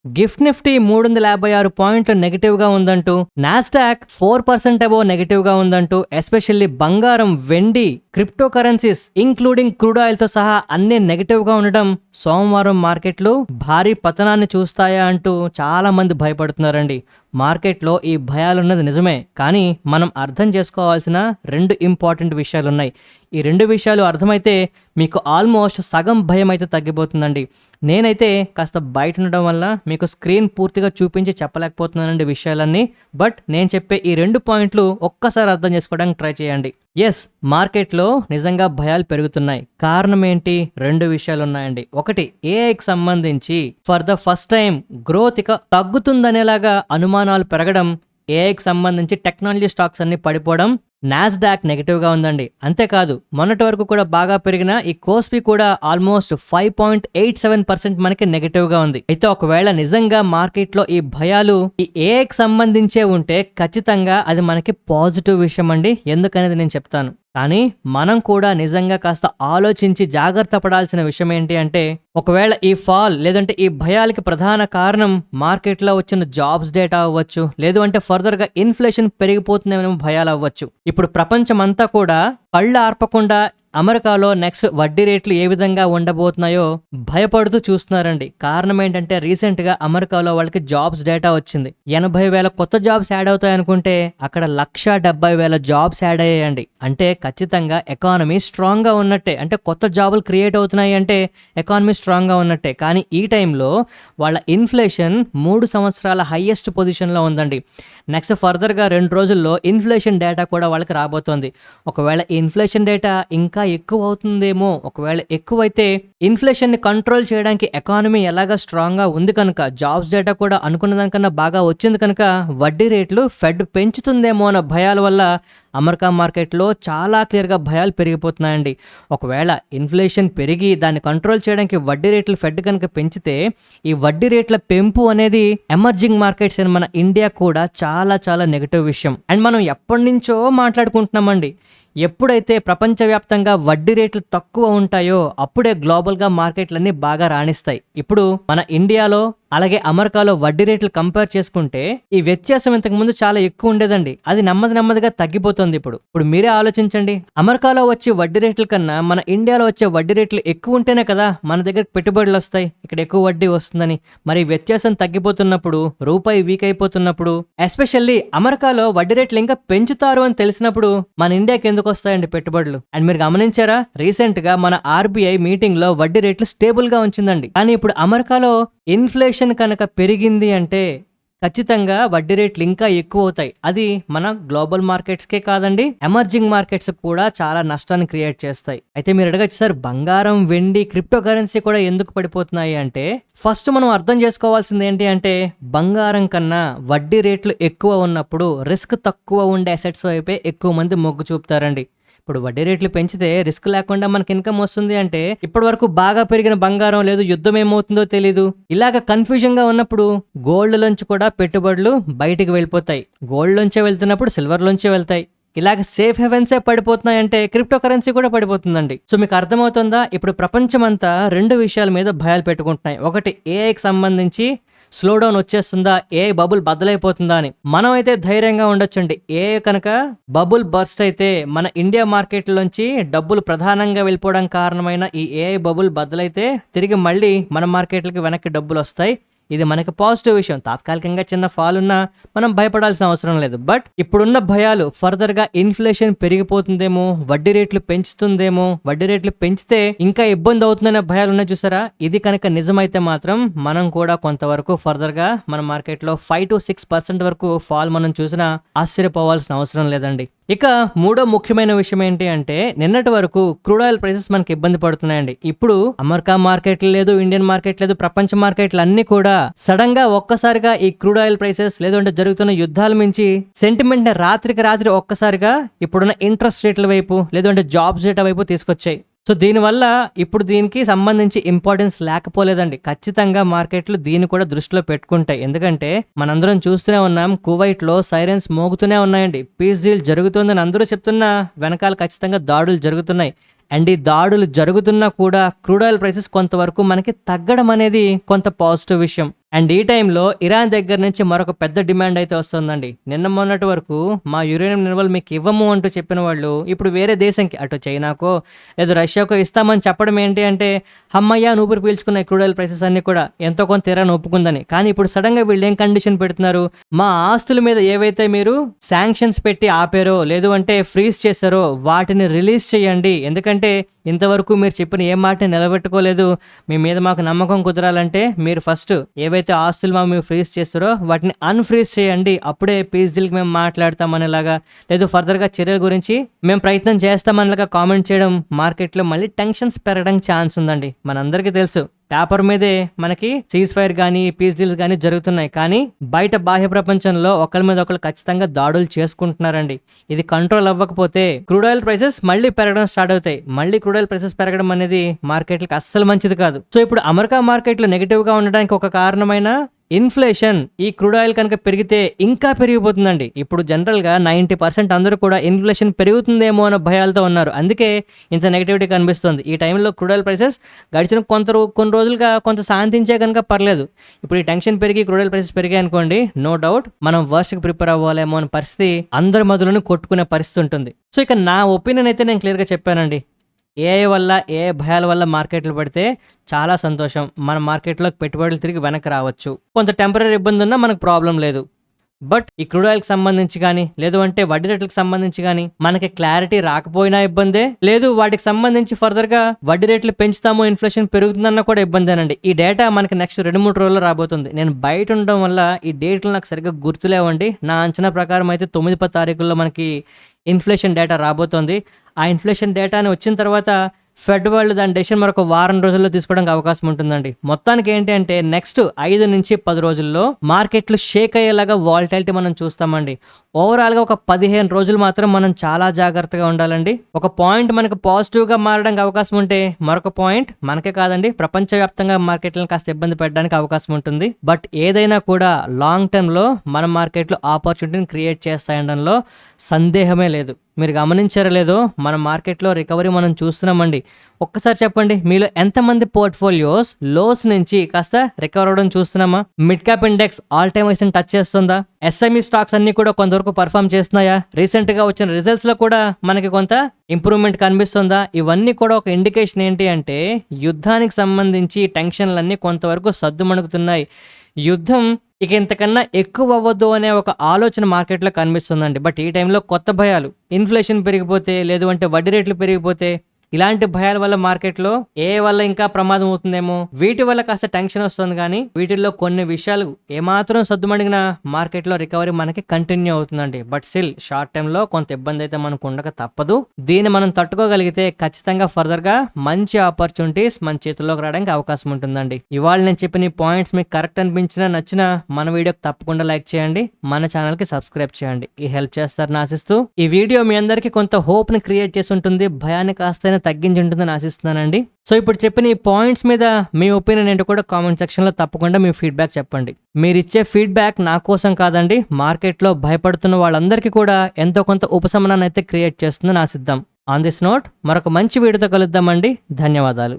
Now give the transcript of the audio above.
Gift Nifty 356 పాయింట్లు negative గా ఉందంటూ, నాస్డాక్ 4% అబోవ్ నెగిటివ్ గా ఉందంటూ, ఎస్పెషల్లీ బంగారం, వెండి, crypto currencies including crude oil తో సహా అన్ని నెగిటివ్ గా ఉండడం సోమవారం మార్కెట్లు భారీ పతనాన్ని చూస్తాయా అంటూ చాలా మంది భయపడుతున్నారండి. మార్కెట్లో ఈ భయాలున్నది నిజమే, కానీ మనం అర్థం చేసుకోవాల్సిన 2 ఇంపార్టెంట్ విషయాలున్నాయి. ఈ 2 విషయాలు అర్థమైతే మీకు ఆల్మోస్ట్ సగం భయం అయితే తగ్గిపోతుందండి. నేనైతే కాస్త బయట ఉండడం వల్ల మీకు స్క్రీన్ పూర్తిగా చూపించి చెప్పలేకపోతున్నానండి విషయాలన్నీ. బట్ నేను చెప్పే ఈ 2 పాయింట్లు ఒక్కసారి అర్థం చేసుకోవడానికి ట్రై చేయండి. ఎస్, మార్కెట్లో నిజంగా భయాలు పెరుగుతున్నాయి. కారణం ఏంటి? 2 విషయాలు ఉన్నాయండి. ఒకటి, ఏఐకి సంబంధించి for the first time growth ఇక తగ్గుతుందనేలాగా అనుమానాలు పెరగడం, ఏఐకి సంబంధించి టెక్నాలజీ స్టాక్స్ అన్ని పడిపోవడం, నాస్డాక్ నెగిటివ్ గా ఉందండి. అంతేకాదు, మొన్నటి వరకు కూడా బాగా పెరిగిన ఈ కోస్పీ కూడా ఆల్మోస్ట్ 5.87% మనకి నెగిటివ్ గా ఉంది. అయితే ఒకవేళ నిజంగా మార్కెట్ లో ఈ భయాలు ఈ ఏఐకి సంబంధించే ఉంటే ఖచ్చితంగా అది మనకి పాజిటివ్ విషయం అండి. ఎందుకనేది నేను చెప్తాను. కానీ మనం కూడా నిజంగా కాస్త ఆలోచించి జాగ్రత్త పడాల్సిన విషయం ఏంటి అంటే, ఒకవేళ ఈ ఫాల్ లేదంటే ఈ భయాలకి ప్రధాన కారణం మార్కెట్లో వచ్చిన జాబ్స్ డేటా అవ్వచ్చు, లేదు అంటే ఫర్దర్ గా ఇన్ఫ్లేషన్ పెరిగిపోతుందేమో భయాలు అవ్వచ్చు. ఇప్పుడు ప్రపంచమంతా కూడా కళ్ళు ఆర్పకుండా అమెరికాలో నెక్స్ట్ వడ్డీ రేట్లు ఏ విధంగా ఉండబోతున్నాయో భయపడుతూ చూస్తున్నారండి. కారణం ఏంటంటే, రీసెంట్ గా అమెరికాలో వాళ్ళకి జాబ్స్ డేటా వచ్చింది. 80,000 కొత్త జాబ్స్ యాడ్ అవుతాయి అనుకుంటే అక్కడ 170,000 జాబ్స్ యాడ్ అయ్యాయండి. అంటే ఖచ్చితంగా ఎకానమీ స్ట్రాంగ్ గా ఉన్నట్టే, అంటే కొత్త జాబులు క్రియేట్ అవుతున్నాయి అంటే ఎకానమీ స్ట్రాంగ్ గా ఉన్నట్టే. కానీ ఈ టైంలో వాళ్ళ ఇన్ఫ్లేషన్ 3 సంవత్సరాల హైయెస్ట్ పొజిషన్ లో ఉందండి. నెక్స్ట్ ఫర్దర్ గా 2 రోజుల్లో ఇన్ఫ్లేషన్ డేటా కూడా వాళ్ళకి రాబోతోంది. ఒకవేళ ఈ ఇన్ఫ్లేషన్ డేటా ఇంకా ఎక్కువ అవుతుందేమో, ఒకవేళ ఎక్కువైతే ఇన్ఫ్లేషన్ ని కంట్రోల్ చేయడానికి ఎకానమీ ఎలాగా స్ట్రాంగ్ గా ఉంది కనుక, జాబ్స్ డేటా కూడా అనుకున్న దానికన్నా బాగా వచ్చింది కనుక వడ్డీ రేట్లు ఫెడ్ పెంచుతుందేమో అన్న భయాల వల్ల అమెరికా మార్కెట్లో చాలా క్లియర్గా భయాలు పెరిగిపోతున్నాయండి. ఒకవేళ ఇన్ఫ్లేషన్ పెరిగి దాన్ని కంట్రోల్ చేయడానికి వడ్డీ రేట్లు ఫెడ్ కనుక పెంచితే, ఈ వడ్డీ రేట్ల పెంపు అనేది ఎమర్జింగ్ మార్కెట్స్ అయిన మన ఇండియా కూడా చాలా చాలా నెగిటివ్ విషయం. అండ్ మనం ఎప్పటి నుంచో మాట్లాడుకుంటున్నామండి, ఎప్పుడైతే ప్రపంచవ్యాప్తంగా వడ్డీ రేట్లు తక్కువ ఉంటాయో అప్పుడే గ్లోబల్గా మార్కెట్లన్నీ బాగా రాణిస్తాయి. ఇప్పుడు మన ఇండియాలో అలాగే అమెరికాలో వడ్డీ రేట్లు కంపేర్ చేసుకుంటే ఈ వ్యత్యాసం ఇంతకు ముందు చాలా ఎక్కువ ఉండేదండి. అది నెమ్మదిగా తగ్గిపోతుంది. ఇప్పుడు మీరే ఆలోచించండి, అమెరికాలో వచ్చే వడ్డీ రేట్ల కన్నా మన ఇండియాలో వచ్చే వడ్డీ రేట్లు ఎక్కువ ఉంటేనే కదా మన దగ్గర పెట్టుబడులు వస్తాయి, ఇక్కడ ఎక్కువ వడ్డీ వస్తుందని. మరి వ్యత్యాసం తగ్గిపోతున్నప్పుడు, రూపాయి వీక్ అయిపోతున్నప్పుడు, ఎస్పెషల్లీ అమెరికాలో వడ్డీ రేట్లు ఇంకా పెంచుతారు అని తెలిసినప్పుడు మన ఇండియాకి ఎందుకు వస్తాయండి పెట్టుబడులు? అండ్ మీరు గమనించారా, రీసెంట్ గా మన ఆర్బీఐ మీటింగ్ లో వడ్డీ రేట్లు స్టేబుల్ గా ఉంచిందండి. కానీ ఇప్పుడు అమెరికాలో ఇన్ఫ్లేషన్ కనుక పెరిగింది అంటే ఖచ్చితంగా వడ్డీ రేట్లు ఇంకా ఎక్కువ అవుతాయి. అది మన గ్లోబల్ మార్కెట్స్కే కాదండి, ఎమర్జింగ్ మార్కెట్స్ కూడా చాలా నష్టాన్ని క్రియేట్ చేస్తాయి. అయితే మీరు అడగచ్చు, సార్ బంగారం, వెండి, క్రిప్టో కరెన్సీ కూడా ఎందుకు పడిపోతున్నాయి అంటే, ఫస్ట్ మనం అర్థం చేసుకోవాల్సింది ఏంటి అంటే, బంగారం కన్నా వడ్డీ రేట్లు ఎక్కువ ఉన్నప్పుడు రిస్క్ తక్కువ ఉండే అసెట్స్ వైపే ఎక్కువ మంది మొగ్గు చూపుతారండి. ఇప్పుడు వడ్డీ రేట్లు పెంచితే రిస్క్ లేకుండా మనకి ఇన్కమ్ వస్తుంది అంటే, ఇప్పటి వరకు బాగా పెరిగిన బంగారం లేదు, యుద్ధం ఏమవుతుందో తెలీదు, ఇలాగ కన్ఫ్యూజన్ గా ఉన్నప్పుడు గోల్డ్ లోంచి కూడా పెట్టుబడులు బయటికి వెళ్ళిపోతాయి. గోల్డ్ లోంచే వెళ్తున్నప్పుడు సిల్వర్ లోంచే వెళ్తాయి. ఇలాగ సేఫ్ హెవెన్సే పడిపోతున్నాయంటే క్రిప్టో కరెన్సీ కూడా పడిపోతుందండి. సో మీకు అర్థమవుతుందా? ఇప్పుడు ప్రపంచమంతా 2 విషయాల మీద భయాలు పెట్టుకుంటున్నాయి. ఒకటి, ఏఐకి సంబంధించి స్లో డౌన్ వచ్చేస్తుందా, ఏఐ బబుల్ బద్దలైపోతుందా అని. మనం అయితే ధైర్యంగా ఉండొచ్చండి. ఏఐ కనుక బబుల్ బర్స్ట్ అయితే మన ఇండియా మార్కెట్లోంచి డబ్బులు ప్రధానంగా వెళ్ళిపోవడానికి కారణమైన ఈ ఏఐ బబుల్ బద్దలైతే తిరిగి మళ్ళీ మన మార్కెట్లకి వెనక్కి డబ్బులు వస్తాయి. ఇది మనకి పాజిటివ్ విషయం. తాత్కాలికంగా చిన్న ఫాల్ ఉన్నా మనం భయపడాల్సిన అవసరం లేదు. బట్ ఇప్పుడున్న భయాలు ఫర్దర్ గా ఇన్ఫ్లేషన్ పెరిగిపోతుందేమో, వడ్డీ రేట్లు పెంచుతుందేమో, వడ్డీ రేట్లు పెంచితే ఇంకా ఇబ్బంది అవుతుందనే భయాలు ఉన్నాయి చూసారా, ఇది కనుక నిజమైతే మాత్రం మనం కూడా కొంతవరకు ఫర్దర్ గా మన మార్కెట్ లో 5 to 6% వరకు ఫాల్ మనం చూసినా ఆశ్చర్యపోవాల్సిన అవసరం లేదండి. ఇక మూడో ముఖ్యమైన విషయం ఏంటి అంటే, నిన్నటి వరకు క్రూడ్ ఆయిల్ ప్రైసెస్ మనకి ఇబ్బంది పడుతున్నాయండి. ఇప్పుడు అమెరికా మార్కెట్ లేదు, ఇండియన్ మార్కెట్ లేదు, ప్రపంచ మార్కెట్లు అన్ని కూడా సడన్ గా ఒక్కసారిగా ఈ క్రూడ్ ఆయిల్ ప్రైసెస్ లేదంటే జరుగుతున్న యుద్ధాల మించి సెంటిమెంట్ ని రాత్రికి రాత్రి ఒక్కసారిగా ఇప్పుడున్న ఇంట్రెస్ట్ రేట్ల వైపు లేదంటే జాబ్స్ డేటా వైపు తీసుకొచ్చాయి. సో దీనివల్ల ఇప్పుడు దీనికి సంబంధించి ఇంపార్టెన్స్ లేకపోలేదండి. ఖచ్చితంగా మార్కెట్లు దీన్ని కూడా దృష్టిలో పెట్టుకుంటాయి. ఎందుకంటే మనందరం చూస్తూనే ఉన్నాం, కువైట్ లో సైరన్స్ మోగుతూనే ఉన్నాయండి. పీస్ డీల్ జరుగుతుందని అందరూ చెప్తున్నా వెనకాల ఖచ్చితంగా దాడులు జరుగుతున్నాయి. అండ్ ఈ దాడులు జరుగుతున్నా కూడా క్రూడ్ ఆయిల్ ప్రైసెస్ కొంతవరకు మనకి తగ్గడం అనేది కొంత పాజిటివ్ విషయం. అండ్ ఈ టైంలో ఇరాన్ దగ్గర నుంచి మరొక పెద్ద డిమాండ్ అయితే వస్తుందండి. నిన్న మొన్నటి వరకు మా యురేనియం నిల్వలు మీకు ఇవ్వము అంటూ చెప్పిన వాళ్ళు ఇప్పుడు వేరే దేశంకి అటు చైనాకో లేదు రష్యాకో ఇస్తామని చెప్పడం ఏంటి అంటే హమ్మయ్య ఊపిరి పీల్చుకున్న క్రూడ్ ఆయిల్ ప్రైసెస్ అన్ని కూడా ఎంతో కొంత ఇరాన్ ఒప్పుకుందని. కానీ ఇప్పుడు సడన్ గా వీళ్ళు ఏం కండిషన్ పెడుతున్నారు, మా ఆస్తుల మీద ఏవైతే మీరు శాంక్షన్స్ పెట్టి ఆపారో లేదు అంటే ఫ్రీజ్ చేశారో వాటిని రిలీజ్ చేయండి, ఎందుకంటే ఇంతవరకు మీరు చెప్పిన ఏ మాటని నిలబెట్టుకోలేదు, మీ మీద మాకు నమ్మకం కుదరాలంటే మీరు ఫస్ట్ ఏవైతే ఆస్తులు మీరు ఫ్రీజ్ చేస్తారో వాటిని అన్ఫ్రీజ్ చేయండి, అప్పుడే పీస్ డీల్కి మేము మాట్లాడతామనేలాగా లేదు ఫర్దర్గా చర్యల గురించి మేము ప్రయత్నం చేస్తామనేలాగా కామెంట్ చేయడం మార్కెట్లో మళ్ళీ టెన్షన్స్ పెరగడానికి ఛాన్స్ ఉందండి. మనందరికీ తెలుసు పేపర్ మీదే మనకి సీజ్ ఫైర్ కానీ పీస్ డీల్స్ కానీ జరుగుతున్నాయి, కానీ బయట బాహ్య ప్రపంచంలో ఒకరి మీద ఒకరు ఖచ్చితంగా దాడులు చేసుకుంటున్నారండి. ఇది కంట్రోల్ అవ్వకపోతే క్రూడ్ ఆయిల్ ప్రైసెస్ మళ్ళీ పెరగడం స్టార్ట్ అవుతాయి. మళ్ళీ క్రూడ్ ఆయిల్ ప్రైసెస్ పెరగడం అనేది మార్కెట్లకు అస్సలు మంచిది కాదు. సో ఇప్పుడు అమెరికా మార్కెట్లో నెగిటివ్ గా ఉండడానికి ఒక కారణమైన ఇన్ఫ్లేషన్. ఈ క్రూడ్ ఆయిల్ కనుక పెరిగితే ఇంకా పెరిగిపోతుందండి. ఇప్పుడు జనరల్గా 90% అందరూ కూడా ఇన్ఫ్లేషన్ పెరుగుతుందేమో అన్న భయాలతో ఉన్నారు, అందుకే ఇంత నెగిటివిటీ కనిపిస్తుంది. ఈ టైంలో క్రూడ్ ఆయిల్ ప్రైసెస్ గడిచిన కొన్ని రోజులుగా కొంత శాంతించే కనుక పర్లేదు. ఇప్పుడు ఈ టెన్షన్ పెరిగి క్రూడ్ ఆయిల్ ప్రైసెస్ పెరిగాయి అనుకోండి, నో డౌట్ మనం వర్స్ట్కి ప్రిపేర్ అవ్వాలేమో అనే పరిస్థితి అందరి మొదలను కొట్టుకునే పరిస్థితి ఉంటుంది. సో ఇక నా ఒపీనియన్ అయితే నేను క్లియర్గా చెప్పానండి. ఏఐ వల్ల ఏ భయాల వల్ల మార్కెట్లు పడితే చాలా సంతోషం, మన మార్కెట్లోకి పెట్టుబడులు తిరిగి వెనక్కి రావచ్చు. కొంత టెంపరీ ఇబ్బంది ఉన్నా మనకు ప్రాబ్లం లేదు. బట్ ఈ క్రూడ్ ఆయిల్కి సంబంధించి కానీ లేదు అంటే వడ్డీ రేట్లకు సంబంధించి కానీ మనకి క్లారిటీ రాకపోయినా ఇబ్బందే, లేదు వాటికి సంబంధించి ఫర్దర్గా వడ్డీ రేట్లు పెంచుతామో ఇన్ఫ్లేషన్ పెరుగుతుందన్న కూడా ఇబ్బందేనండి. ఈ డేటా మనకి నెక్స్ట్ 2-3 రోజుల్లో రాబోతుంది. నేను బయట ఉండడం వల్ల ఈ డేట్లు నాకు సరిగ్గా గుర్తులేవండి. నా అంచనా ప్రకారం అయితే 9-10 తారీఖుల్లో మనకి ఇన్ఫ్లేషన్ డేటా రాబోతోంది. ఆ ఇన్ఫ్లేషన్ డేటాని వచ్చిన తర్వాత ఫెడ్ వాళ్ళు దాని డెసిషన్ మరొక వారం రోజుల్లో తీసుకోవడానికి అవకాశం ఉంటుందండి. మొత్తానికి ఏంటి అంటే నెక్స్ట్ 5-10 రోజుల్లో మార్కెట్లు షేక్ అయ్యేలాగా వాలటాలిటీ మనం చూస్తామండి. ఓవరాల్గా ఒక 15 రోజులు మాత్రం మనం చాలా జాగ్రత్తగా ఉండాలండి. ఒక పాయింట్ మనకు పాజిటివ్గా మారడానికి అవకాశం ఉంటే మరొక పాయింట్ మనకే కాదండి ప్రపంచవ్యాప్తంగా మార్కెట్లను కాస్త ఇబ్బంది పెట్టడానికి అవకాశం ఉంటుంది. బట్ ఏదైనా కూడా లాంగ్ టర్మ్లో మన మార్కెట్లో ఆపర్చునిటీని క్రియేట్ చేస్తాయనడంలో సందేహమే లేదు. మీరు గమనించారో లేదో మన మార్కెట్లో రికవరీ మనం చూస్తున్నామండి. ఒక్కసారి చెప్పండి, మీలో ఎంతమంది పోర్ట్ఫోలియోస్ లోస్ నుంచి కాస్త రికవర్ అవ్వడం చూస్తున్నామా? Mid cap index all time highs touch చేస్తుందా? ఎస్ఎంఈ స్టాక్స్ అన్ని కూడా కొంతవరకు పర్ఫామ్ చేస్తున్నాయా? రీసెంట్ గా వచ్చిన రిజల్ట్స్ లో కూడా మనకి కొంత ఇంప్రూవ్మెంట్ కనిపిస్తుందా? ఇవన్నీ కూడా ఒక ఇండికేషన్ ఏంటి అంటే యుద్ధానికి సంబంధించి టెన్షన్లన్నీ కొంతవరకు సద్దుమణుగుతున్నాయి. యుద్ధం ఇక ఇంతకన్నా ఎక్కువ అవ్వద్దు అనే ఒక ఆలోచన మార్కెట్లో కనిపిస్తుందండి. బట్ ఈ టైంలో కొత్త భయాలు, ఇన్ఫ్లేషన్ పెరిగిపోతే లేదు అంటే వడ్డీ రేట్లు పెరిగిపోతే ఇలాంటి భయాల వల్ల మార్కెట్లో ఏ వల్ల ఇంకా ప్రమాదం అవుతుందేమో వీటి వల్ల కాస్త టెన్షన్ వస్తుంది. కానీ వీటిల్లో కొన్ని విషయాలు ఏమాత్రం సద్దుమణిగిన మార్కెట్లో రికవరీ మనకి కంటిన్యూ అవుతుందండి. బట్ స్టిల్ షార్ట్ టైంలో కొంత ఇబ్బంది అయితే మనకు ఉండక తప్పదు. దీన్ని మనం తట్టుకోగలిగితే ఖచ్చితంగా ఫర్దర్ గా మంచి ఆపర్చునిటీస్ మన చేతుల్లోకి రావడానికి అవకాశం ఉంటుందండి. ఇవాళ నేను చెప్పిన పాయింట్స్ మీకు కరెక్ట్ అనిపించినా నచ్చినా మన వీడియోకి తప్పకుండా లైక్ చేయండి, మన ఛానల్ కి సబ్స్క్రైబ్ చేయండి. ఈ హెల్ప్ చేస్తారని ఆశిస్తూ ఈ వీడియో మీ అందరికీ కొంత హోప్ ని క్రియేట్ చేసి ఉంటుంది, భయాన్ని కాస్త తగ్గించి ఉంటుందని ఆశిస్తున్నానండి. సో ఇప్పుడు చెప్పిన ఈ పాయింట్స్ మీద మీ ఒపీనియన్ ఏంటో కూడా కామెంట్ సెక్షన్ లో తప్పకుండా మీ ఫీడ్బ్యాక్ చెప్పండి. మీరు ఇచ్చే ఫీడ్బ్యాక్ నా కోసం కాదండి, మార్కెట్లో భయపడుతున్న వాళ్ళందరికీ కూడా ఎంతో కొంత ఉపశమనాన్ని అయితే క్రియేట్ చేస్తుందని ఆశిద్దాం. ఆన్ దిస్ నోట్ మరొక మంచి వీడియోతో కలుద్దామండి. ధన్యవాదాలు.